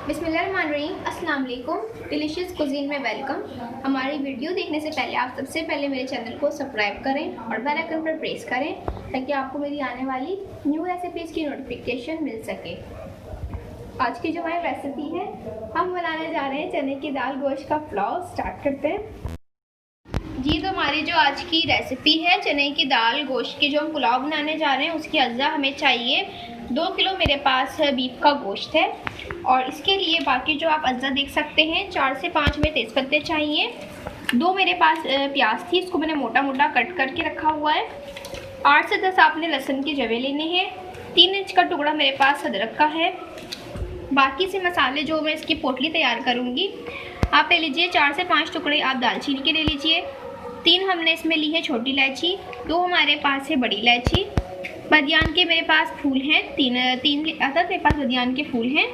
बिस्मिल्लाहिर्रहमानिर्रहीम, अस्सलाम वालेकुम। डिलीशियस कुजीन में वेलकम। हमारी वीडियो देखने से पहले आप सबसे पहले मेरे चैनल को सब्सक्राइब करें और बेल आइकन पर प्रेस करें ताकि आपको मेरी आने वाली न्यू रेसिपीज़ की नोटिफिकेशन मिल सके। आज की जो हमारी रेसिपी है, हम बनाने जा रहे हैं चने की दाल गोश्त का पुलाव। स्टार्ट करते हैं जी। तो हमारी जो आज की रेसिपी है चने की दाल गोश्त की, जो हम पुलाव बनाने जा रहे हैं, उसकी अज्जा हमें चाहिए 2 किलो मेरे पास बीफ का गोश्त है। और इसके लिए बाकी जो आप अज्जा देख सकते हैं, 4 से 5 में तेज़पत्ते चाहिए। 2 मेरे पास प्याज थी, इसको मैंने मोटा मोटा कट करके रखा हुआ है। 8 से 10 आपने लहसुन के जवे लेने हैं। 3 इंच का टुकड़ा मेरे पास अदरक का है। बाकी से मसाले जो मैं इसकी पोटली तैयार करूँगी, आप ले लीजिए 4 से 5 टुकड़े आप दालचीनी के ले लीजिए। 3 हमने इसमें ली है छोटी इलायची। 2 हमारे पास है बड़ी इलायची। बदियान के मेरे पास फूल हैं, 3 अदद मेरे पास बदियान के फूल हैं।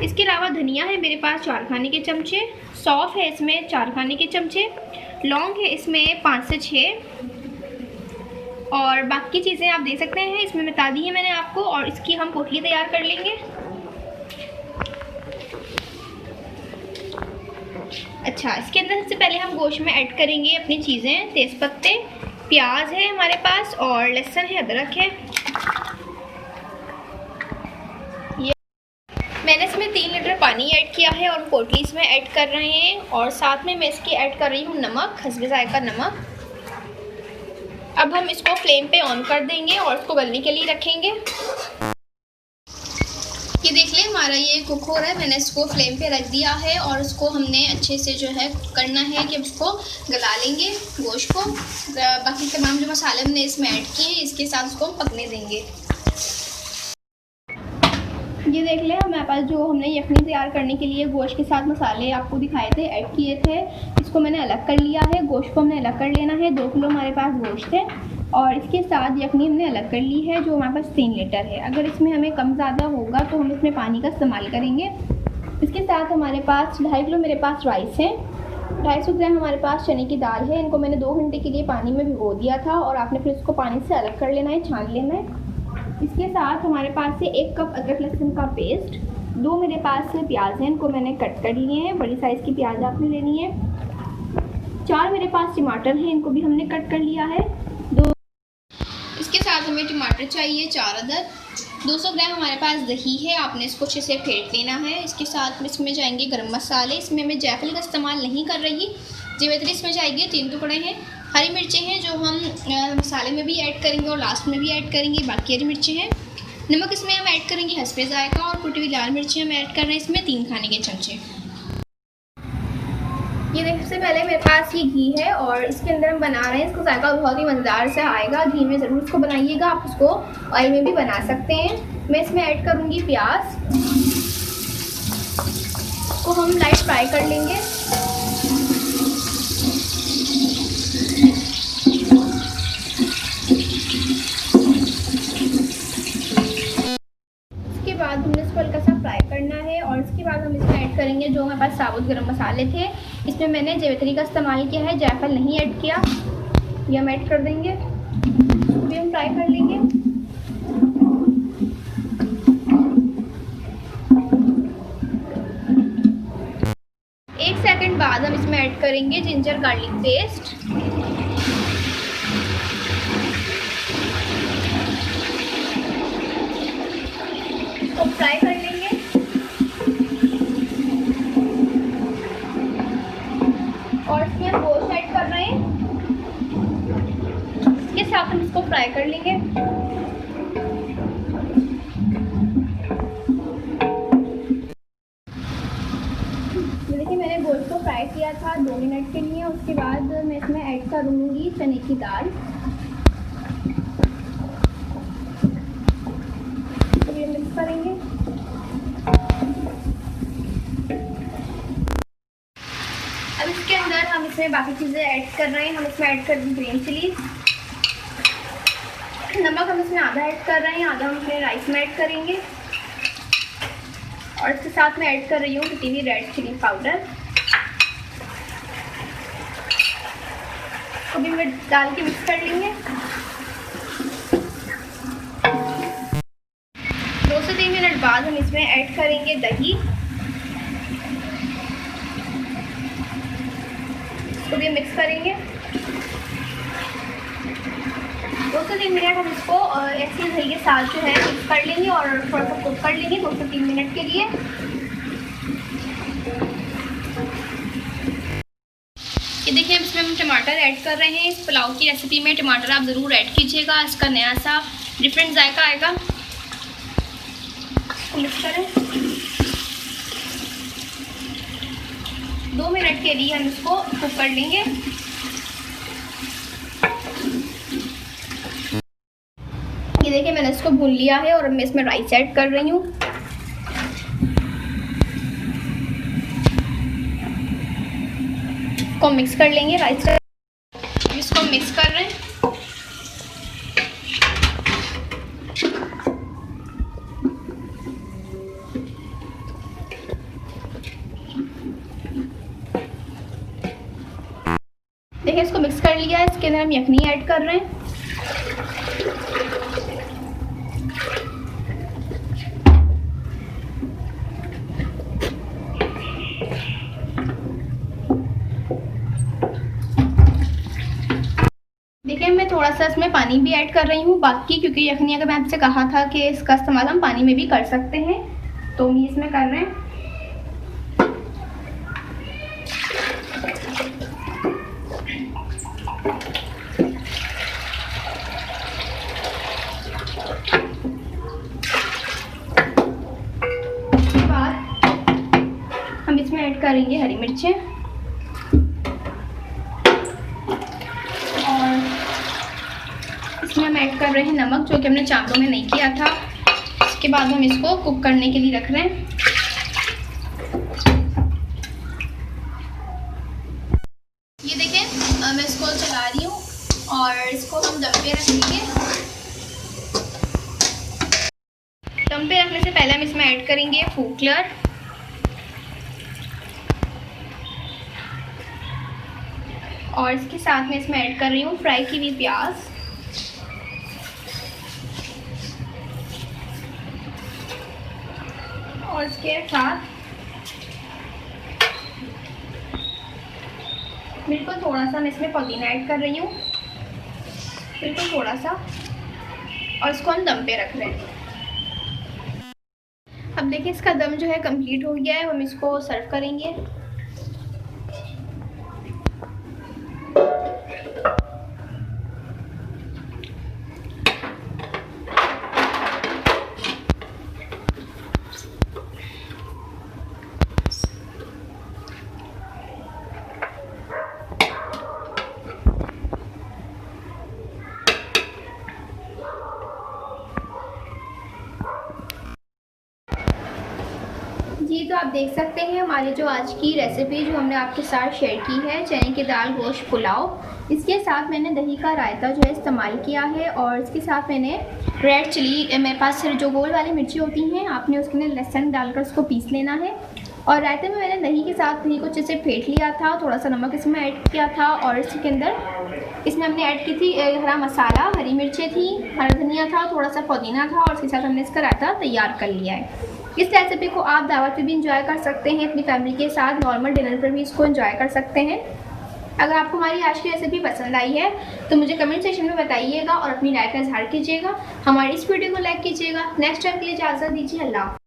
इसके अलावा धनिया है मेरे पास 4 खाने के चमचे। सौंफ है इसमें 4 खाने के चमचे। लौंग है इसमें 5 से 6। और बाकी चीज़ें आप देख सकते हैं, इसमें बता दी है मैंने आपको। और इसकी हम पोटली तैयार कर लेंगे। अच्छा, इसके अंदर सबसे पहले हम गोश्त में ऐड करेंगे अपनी चीज़ें। तेज़पत्ते, प्याज है हमारे पास, और लहसुन है, अदरक है। ये मैंने इसमें 3 लीटर पानी ऐड किया है और पोटली इसमें ऐड कर रहे हैं। और साथ में मैं इसकी ऐड कर रही हूँ नमक, हस्बे ज़ायका नमक। अब हम इसको फ्लेम पे ऑन कर देंगे और इसको गलने के लिए रखेंगे। ये देख लें, हमारा ये कुक हो रहा है। मैंने इसको फ्लेम पे रख दिया है और इसको हमने अच्छे से जो है करना है कि उसको गला लेंगे गोश्त को। बाकी तमाम जो मसाले हमने इसमें ऐड किए हैं, इसके साथ उसको पकने देंगे। ये देख लें, हमारे पास जो हमने यखनी तैयार करने के लिए गोश्त के साथ मसाले आपको दिखाए थे, ऐड किए थे, इसको मैंने अलग कर लिया है। गोश्त को हमने अलग कर लेना है। 2 किलो हमारे पास गोश्त है और इसके साथ यखनी हमने अलग कर ली है, जो हमारे पास 3 लीटर है। अगर इसमें हमें कम ज़्यादा होगा तो हम इसमें पानी का इस्तेमाल करेंगे। इसके साथ हमारे पास 2.5 किलो मेरे पास राइस है। 250 ग्राम हमारे पास चने की दाल है। इनको मैंने 2 घंटे के लिए पानी में भिगो दिया था और आपने फिर इसको पानी से अलग कर लेना है, छान लेना है। इसके साथ हमारे पास है 1 कप अदरक लहसुन का पेस्ट। 2 मेरे पास प्याज हैं, इनको मैंने कट कर लिए हैं। बड़ी साइज़ की प्याज आपने लेनी है। 4 मेरे पास टमाटर हैं, इनको भी हमने कट कर लिया है। इसके साथ हमें टमाटर चाहिए 4 अदद। 200 ग्राम हमारे पास दही है, आपने इसको अच्छे से फेंट लेना है। इसके साथ इसमें जाएंगे गरम मसाले। इसमें मैं जायफल का इस्तेमाल नहीं कर रही। जावित्री इसमें जाएगी, 3 टुकड़े हैं। हरी मिर्चें हैं जो हम मसाले में भी ऐड करेंगे और लास्ट में भी ऐड करेंगे। बाकी हरी मिर्चें हैं। नमक इसमें हम ऐड करेंगे हस्बे ज़ायका। और कुटी हुई लाल मिर्चें हम ऐड कर रहे हैं इसमें 3 खाने के चमचे। ये देखिए, सबसे पहले मेरे पास ये घी है और इसके अंदर हम बना रहे हैं। इसको जायका बहुत ही मज़ेदार से आएगा। घी में ज़रूर इसको बनाइएगा। आप उसको ऑयल में भी बना सकते हैं। मैं इसमें ऐड करूँगी प्याज को हम लाइट फ्राई कर लेंगे। इसके बाद हमने इसको हल्का सा फ्राई करना है और इसके बाद हम इसमें ऐड करेंगे जो हमारे पास साबुत गरम मसाले थे। इसमें मैंने जावित्री का इस्तेमाल किया है, जायफल नहीं ऐड किया। ये हम ऐड कर देंगे, इसको भी हम फ्राई कर लेंगे। एक सेकंड बाद हम इसमें ऐड करेंगे जिंजर गार्लिक पेस्ट। इसको फ्राई कर लेंगे। और इसमें हम गोश्त ऐड कर रहे हैं, इसके साथ हम इसको फ्राई कर लेंगे। देखिए, मैंने गोश्त को फ्राई किया था 2 मिनट के लिए। उसके बाद मैं इसमें ऐड करूँगी चने की दाल। तो ये मिक्स करेंगे। अब इसके अंदर हम इसमें बाकी चीज़ें ऐड कर रहे हैं। हम इसमें ऐड कर देंगे ग्रीन चिली। नमक हम इसमें आधा ऐड कर रहे हैं, आधा हम इसमें राइस में ऐड करेंगे। और इसके साथ मैं ऐड कर रही हूँ कुटी हुई रेड चिली पाउडर को भी मैं डाल के मिक्स कर लेंगे। 2 से 3 मिनट बाद हम इसमें ऐड करेंगे दही। इसको भी मिक्स करेंगे। 2 से 3 मिनट हम इसको ऐसे ही दही के साथ जो है मिक्स कर लेंगे और थोड़ा सा कुक कर लेंगे 2 से 3 मिनट के लिए। ये देखिए इसमें हम टमाटर ऐड कर रहे हैं। इस पुलाव की रेसिपी में टमाटर आप ज़रूर ऐड कीजिएगा, इसका नया सा डिफरेंट जायका आएगा। मिक्स करें। 2 मिनट के लिए हम इसको कुक कर लेंगे। ये देखिए मैंने इसको भून लिया है और अब मैं इसमें राइस ऐड कर रही हूँ। इसको मिक्स कर लेंगे। राइस इसको मिक्स कर रहे हैं। देखिए इसको मिक्स कर लिया है। इसके अंदर हम यखनी ऐड कर रहे हैं। देखिए मैं थोड़ा सा इसमें पानी भी ऐड कर रही हूँ बाकी, क्योंकि यखनी अगर मैं आपसे कहा था कि इसका इस्तेमाल हम पानी में भी कर सकते हैं, तो हम इसमें कर रहे हैं। उसके बाद हम इसमें ऐड करेंगे हरी मिर्चें और इसमें हम ऐड कर रहे हैं नमक, जो कि हमने चावलों में नहीं किया था। इसके बाद हम इसको कुक करने के लिए रख रहे हैं। ये देखें मैं इसको चला रही हूँ और इसको हम दम पे रखेंगे। दम पे रखने से पहले हम इसमें ऐड करेंगे फूड कलर और इसके साथ में इसमें ऐड कर रही हूँ फ्राई की हुई प्याज और इसके साथ बिल्कुल थोड़ा सा मैं इसमें पुदीना ऐड कर रही हूँ, बिल्कुल थोड़ा सा, और इसको हम दम पे रख रहे हैं। अब देखिए इसका दम जो है कंप्लीट हो गया है। हम इसको सर्व करेंगे। जी तो आप देख सकते हैं हमारी जो आज की रेसिपी जो हमने आपके साथ शेयर की है, चने की दाल गोश्त पुलाव। इसके साथ मैंने दही का रायता जो है इस्तेमाल किया है और इसके साथ मैंने रेड चिली, मेरे पास जो गोल वाली मिर्ची होती हैं, आपने उसके अंदर लहसुन डालकर उसको पीस लेना है। और रायते में मैंने दही के साथ दही को अच्छे से फेंट लिया था, थोड़ा सा नमक इसमें ऐड किया था और इसके अंदर इसमें हमने ऐड की थी हरा मसाला, हरी मिर्चें थी, हरा धनिया था, थोड़ा सा पुदीना था और इसके साथ हमने इसका रायता तैयार कर लिया है। इस रेसिपी को आप दावत पे भी इंजॉय कर सकते हैं, अपनी फैमिली के साथ नॉर्मल डिनर पर भी इसको इंजॉय कर सकते हैं। अगर आपको हमारी आज की रेसिपी पसंद आई है तो मुझे कमेंट सेक्शन में बताइएगा और अपनी राय का इजहार कीजिएगा। हमारी इस वीडियो को लाइक कीजिएगा। नेक्स्ट टाइम के लिए इजाज़त दीजिए। अल्लाह।